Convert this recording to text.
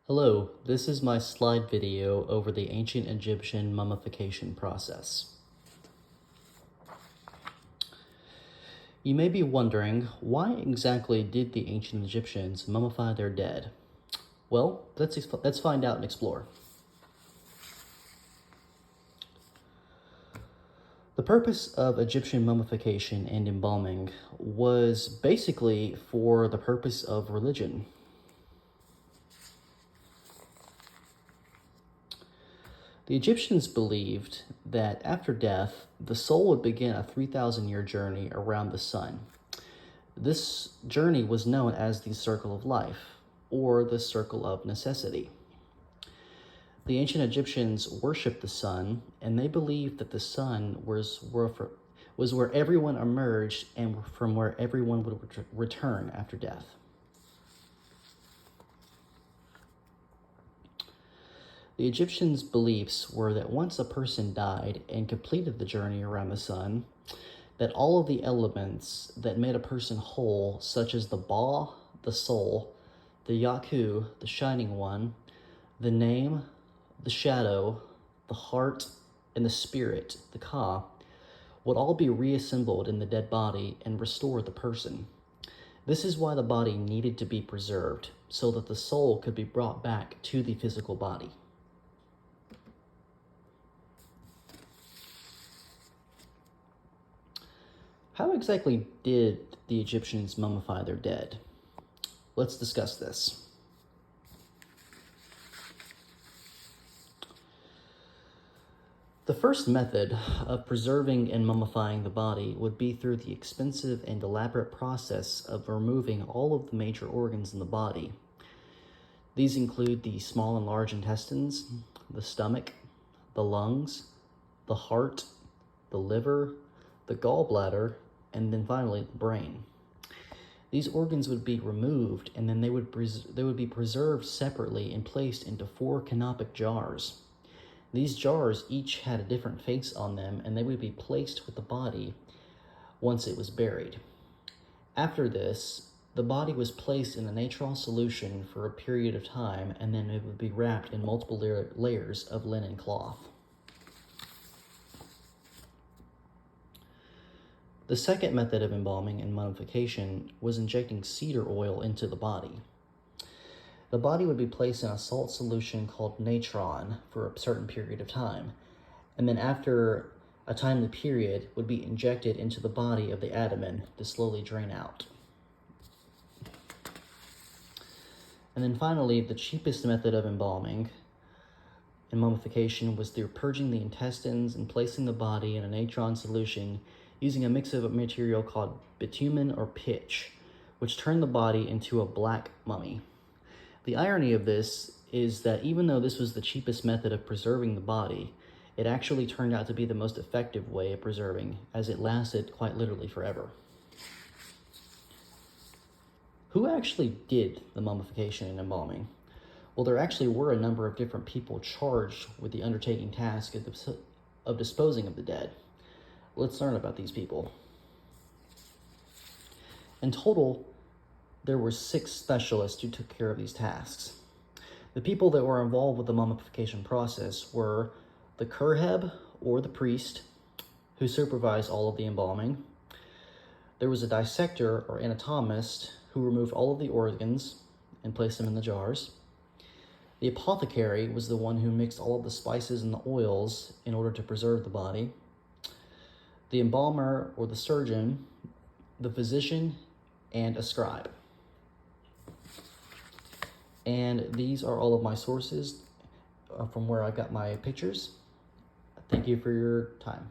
Hello, this is my slide video over the ancient Egyptian mummification process. You may be wondering, why exactly did the ancient Egyptians mummify their dead? Well, let's find out and explore. The purpose of Egyptian mummification and embalming was basically for the purpose of religion. The Egyptians believed that after death, the soul would begin a 3,000-year journey around the sun. This journey was known as the circle of life, or the circle of necessity. The ancient Egyptians worshipped the sun, and they believed that the sun was where everyone emerged and from where everyone would return after death. The Egyptians' beliefs were that once a person died and completed the journey around the sun, that all of the elements that made a person whole, such as the Ba, the soul, the Yaku, the shining one, the name, the shadow, the heart, and the spirit, the Ka, would all be reassembled in the dead body and restore the person. This is why the body needed to be preserved, so that the soul could be brought back to the physical body. How exactly did the Egyptians mummify their dead? Let's discuss this. The first method of preserving and mummifying the body would be through the expensive and elaborate process of removing all of the major organs in the body. These include the small and large intestines, the stomach, the lungs, the heart, the liver, the gallbladder, and then finally the brain. These organs would be removed, and then they would be preserved separately and placed into 4 canopic jars. These jars each had a different face on them, and they would be placed with the body once it was buried. After this, the body was placed in a natron solution for a period of time, and then it would be wrapped in multiple layers of linen cloth. The second method of embalming and mummification was injecting cedar oil into the body. The body would be placed in a salt solution called natron for a certain period of time, and then after a timely period would be injected into the body of the abdomen to slowly drain out. And then finally, the cheapest method of embalming and mummification was through purging the intestines and placing the body in a natron solution using a mix of a material called bitumen or pitch, which turned the body into a black mummy. The irony of this is that even though this was the cheapest method of preserving the body, it actually turned out to be the most effective way of preserving, as it lasted quite literally forever. Who actually did the mummification and embalming? Well, there actually were a number of different people charged with the undertaking task of disposing of the dead. Let's learn about these people. In total, there were 6 specialists who took care of these tasks. The people that were involved with the mummification process were the Kurheb, or the priest, who supervised all of the embalming. There was a dissector, or anatomist, who removed all of the organs and placed them in the jars. The apothecary was the one who mixed all of the spices and the oils in order to preserve the body. The embalmer, or the surgeon, the physician, and a scribe. And these are all of my sources from where I got my pictures. Thank you for your time.